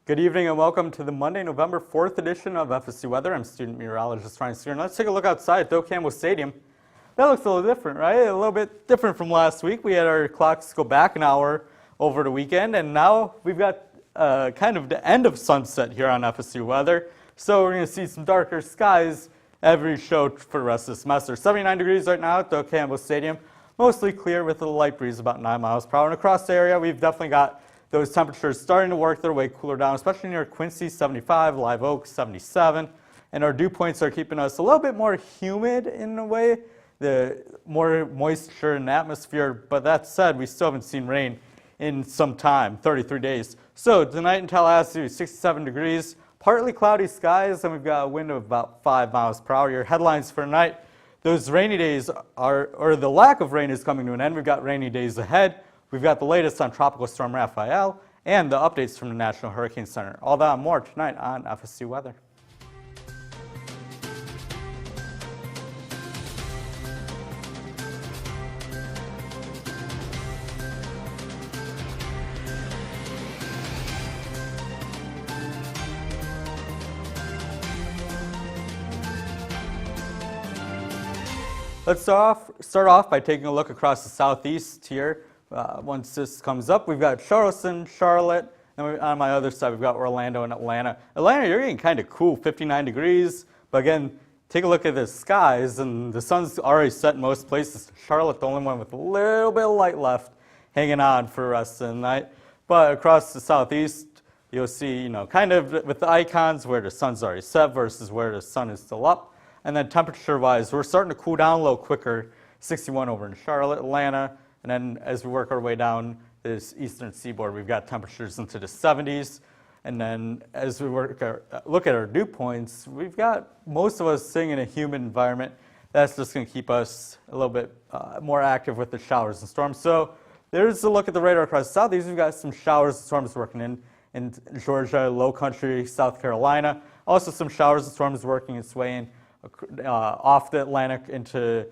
Good evening and welcome to the Monday, November 4th edition of FSU Weather. I'm student meteorologist Ryan Steer, and let's take a look outside at Doak Campbell Stadium. That looks a little different, right? A little bit different from last week. We had our clocks go back an hour over the weekend, and now we've got kind of the end of sunset here on FSU Weather. So we're going to see some darker skies every show for the rest of the semester. 79 degrees right now at Doak Campbell Stadium. Mostly clear with a light breeze about 9 miles per hour. And across the area, we've definitely got those temperatures starting to work their way cooler down, especially near Quincy, 75, Live Oak, 77. And our dew points are keeping us a little bit more humid in a way, the more moisture in the atmosphere. But that said, we still haven't seen rain in some time, 33 days. So tonight in Tallahassee, 67 degrees, partly cloudy skies, and we've got a wind of about 5 miles per hour. Your headlines for tonight, those rainy days or the lack of rain is coming to an end. We've got rainy days ahead. We've got the latest on Tropical Storm Raphael and the updates from the National Hurricane Center. All that and more tonight on FSU Weather. Let's start off by taking a look across the southeast here. Once this comes up, we've got Charleston, Charlotte, and on my other side, we've got Orlando and Atlanta. Atlanta, you're getting kind of cool, 59 degrees. But again, take a look at the skies, and the sun's already set in most places. Charlotte, the only one with a little bit of light left, hanging on for the rest of the night. But across the southeast, you'll see, kind of with the icons where the sun's already set versus where the sun is still up. And then temperature-wise, we're starting to cool down a little quicker. 61 over in Charlotte, Atlanta. And then as we work our way down this eastern seaboard, we've got temperatures into the 70s. And then as we look at our dew points, we've got most of us sitting in a humid environment. That's just going to keep us a little bit more active with the showers and storms. So there's a look at the radar across the southeast. We've got some showers and storms working in Georgia, Low Country, South Carolina. Also some showers and storms working its way in off the Atlantic into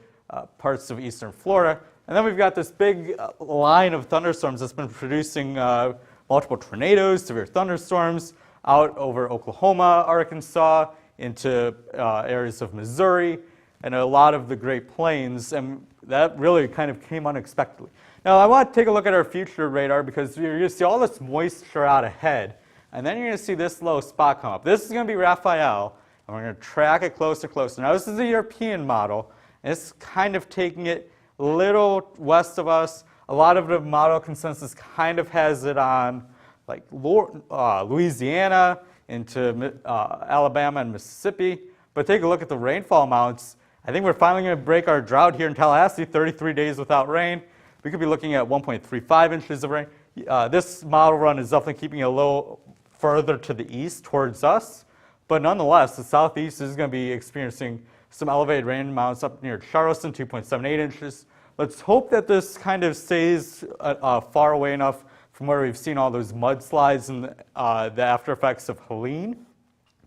parts of eastern Florida. And then we've got this big line of thunderstorms that's been producing multiple tornadoes, severe thunderstorms out over Oklahoma, Arkansas, into areas of Missouri, and a lot of the Great Plains. And that really kind of came unexpectedly. Now, I want to take a look at our future radar because you're going to see all this moisture out ahead. And then you're going to see this low spot come up. This is going to be Raphael, and we're going to track it closer and closer. Now, this is a European model, and it's kind of taking it a little west of us. A lot of the model consensus kind of has it on like Louisiana into Alabama and Mississippi. But take a look at the rainfall amounts. I think we're finally going to break our drought here in Tallahassee, 33 days without rain. We could be looking at 1.35 inches of rain. This model run is definitely keeping it a little further to the east towards us. But nonetheless, the southeast is going to be experiencing some elevated rain amounts up near Charleston, 2.78 inches. Let's hope that this kind of stays far away enough from where we've seen all those mudslides and the after effects of Helene.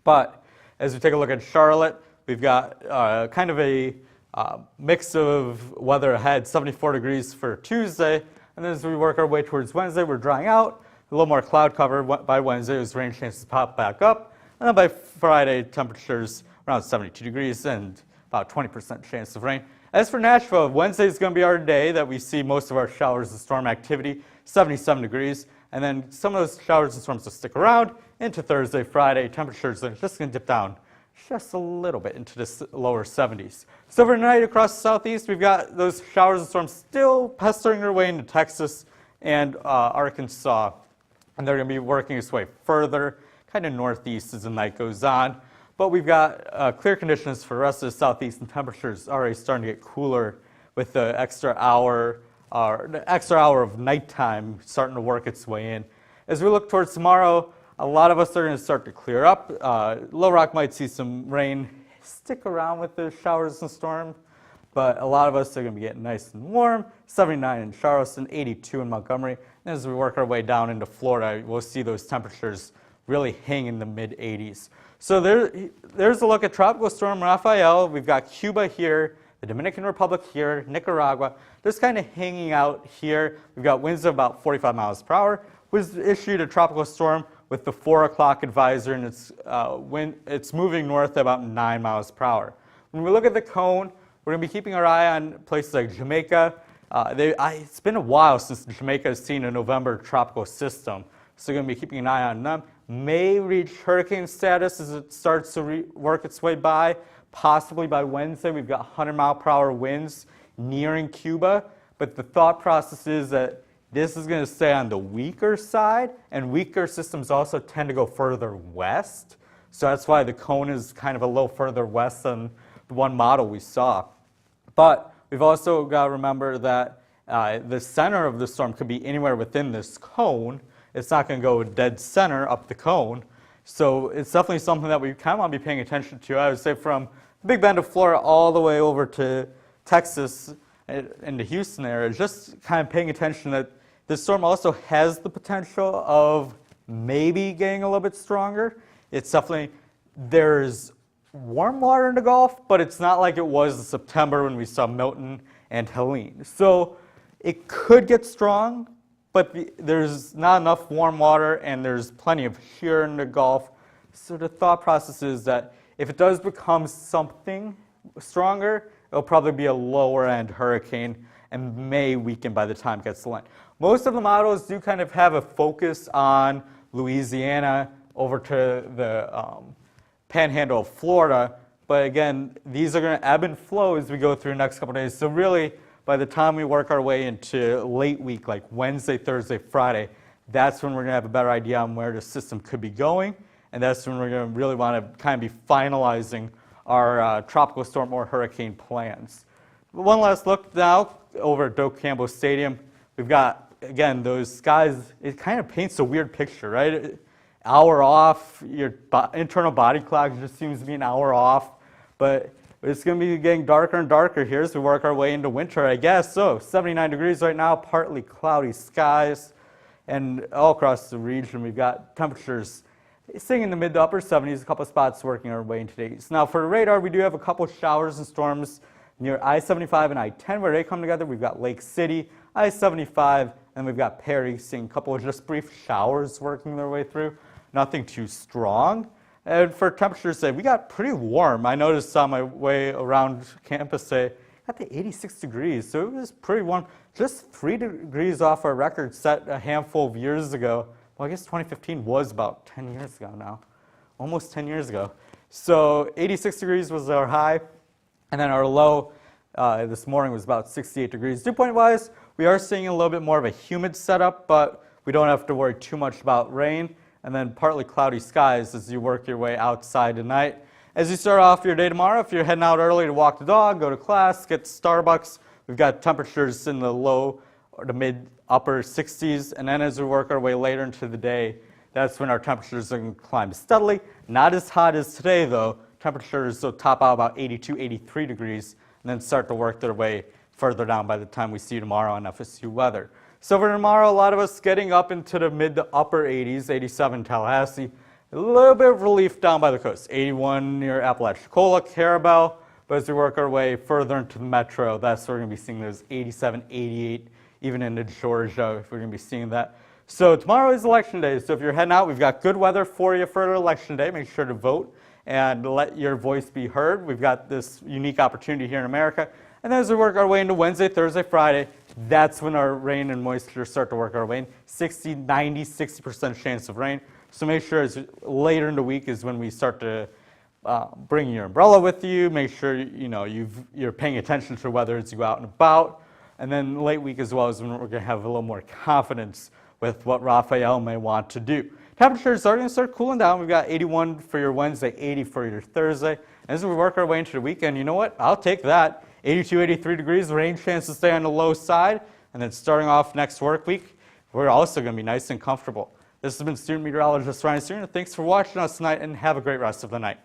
But as we take a look at Charlotte, we've got kind of a mix of weather ahead, 74 degrees for Tuesday. And then as we work our way towards Wednesday, we're drying out. A little more cloud cover by Wednesday as rain chances pop back up. And then by Friday, temperatures around 72 degrees and about 20% chance of rain. As for Nashville, Wednesday is going to be our day that we see most of our showers and storm activity, 77 degrees. And then some of those showers and storms will stick around into Thursday, Friday. Temperatures are just going to dip down just a little bit into the lower 70s. So overnight across the southeast, we've got those showers and storms still pestering their way into Texas and Arkansas. And they're going to be working its way further, kind of northeast as the night goes on. But we've got clear conditions for the rest of the southeast, and temperatures already starting to get cooler with the extra hour of nighttime starting to work its way in. As we look towards tomorrow, a lot of us are going to start to clear up. Little Rock might see some rain stick around with the showers and storm, but a lot of us are going to be getting nice and warm. 79 in Charleston, 82 in Montgomery. And as we work our way down into Florida, we'll see those temperatures really hang in the mid-80s. So there's a look at Tropical Storm Raphael. We've got Cuba here, the Dominican Republic here, Nicaragua, just kind of hanging out here. We've got winds of about 45 miles per hour. Was issued a tropical storm with the 4 o'clock advisor, and it's moving north at about 9 miles per hour. When we look at the cone, we're going to be keeping our eye on places like Jamaica. It's been a while since Jamaica has seen a November tropical system, so we're going to be keeping an eye on them. May reach hurricane status as it starts to work its way by. Possibly by Wednesday, we've got 100-mile-per-hour winds nearing Cuba, but the thought process is that this is going to stay on the weaker side, and weaker systems also tend to go further west, so that's why the cone is kind of a little further west than the one model we saw. But we've also got to remember that the center of the storm could be anywhere within this cone. It's not going to go dead center up the cone. So it's definitely something that we kind of want to be paying attention to. I would say from the Big Bend of Florida all the way over to Texas and the Houston area, just kind of paying attention that this storm also has the potential of maybe getting a little bit stronger. It's definitely, there's warm water in the Gulf, but it's not like it was in September when we saw Milton and Helene. So it could get strong, but there's not enough warm water and there's plenty of shear in the Gulf. So the thought process is that if it does become something stronger, it'll probably be a lower end hurricane and may weaken by the time it gets to land. Most of the models do kind of have a focus on Louisiana over to the panhandle of Florida, but again, these are going to ebb and flow as we go through the next couple of days. So really, by the time we work our way into late week, like Wednesday, Thursday, Friday, that's when we're going to have a better idea on where the system could be going, and that's when we're going to really want to kind of be finalizing our tropical storm or hurricane plans. One last look now over at Doak Campbell Stadium. We've got, again, those skies. It kind of paints a weird picture, right? Hour off, your internal body clock just seems to be an hour off, but it's going to be getting darker and darker here as we work our way into winter, I guess. So 79 degrees right now, partly cloudy skies, and all across the region we've got temperatures sitting in the mid to upper 70s, a couple spots working our way into the 80s. Now for the radar, we do have a couple showers and storms near I-75 and I-10 where they come together. We've got Lake City, I-75, and we've got Perry seeing a couple of just brief showers working their way through. Nothing too strong. And for temperatures today, we got pretty warm. I noticed on my way around campus today, got to 86 degrees, so it was pretty warm. Just 3 degrees off our record set a handful of years ago. Well, I guess 2015 was about 10 years ago now, almost 10 years ago. So 86 degrees was our high, and then our low this morning was about 68 degrees. Dew point-wise, we are seeing a little bit more of a humid setup, but we don't have to worry too much about rain. And then partly cloudy skies as you work your way outside tonight. As you start off your day tomorrow, if you're heading out early to walk the dog, go to class, get to Starbucks, we've got temperatures in the low or the mid upper 60s. And then as we work our way later into the day, that's when our temperatures are going to climb steadily. Not as hot as today, though. Temperatures will top out about 82, 83 degrees, and then start to work their way further down by the time we see you tomorrow on FSU weather. So for tomorrow, a lot of us getting up into the mid to upper 80s, 87 Tallahassee. A little bit of relief down by the coast, 81 near Apalachicola, Carabel. But as we work our way further into the metro, that's where we're going to be seeing those 87, 88, even into Georgia, if we're going to be seeing that. So tomorrow is election day. So if you're heading out, we've got good weather for you for election day. Make sure to vote and let your voice be heard. We've got this unique opportunity here in America. And then as we work our way into Wednesday, Thursday, Friday, that's when our rain and moisture start to work our way in. 60, 90, 60% chance of rain. So make sure as later in the week is when we start to bring your umbrella with you. Make sure you're paying attention to weather as you go out and about. And then late week as well is when we're going to have a little more confidence with what Raphael may want to do. Temperatures are going to start cooling down. We've got 81 for your Wednesday, 80 for your Thursday. As we work our way into the weekend, you know what? I'll take that. 82, 83 degrees, rain chance to stay on the low side. And then starting off next work week, we're also going to be nice and comfortable. This has been student meteorologist Ryan Stewart. Thanks for watching us tonight and have a great rest of the night.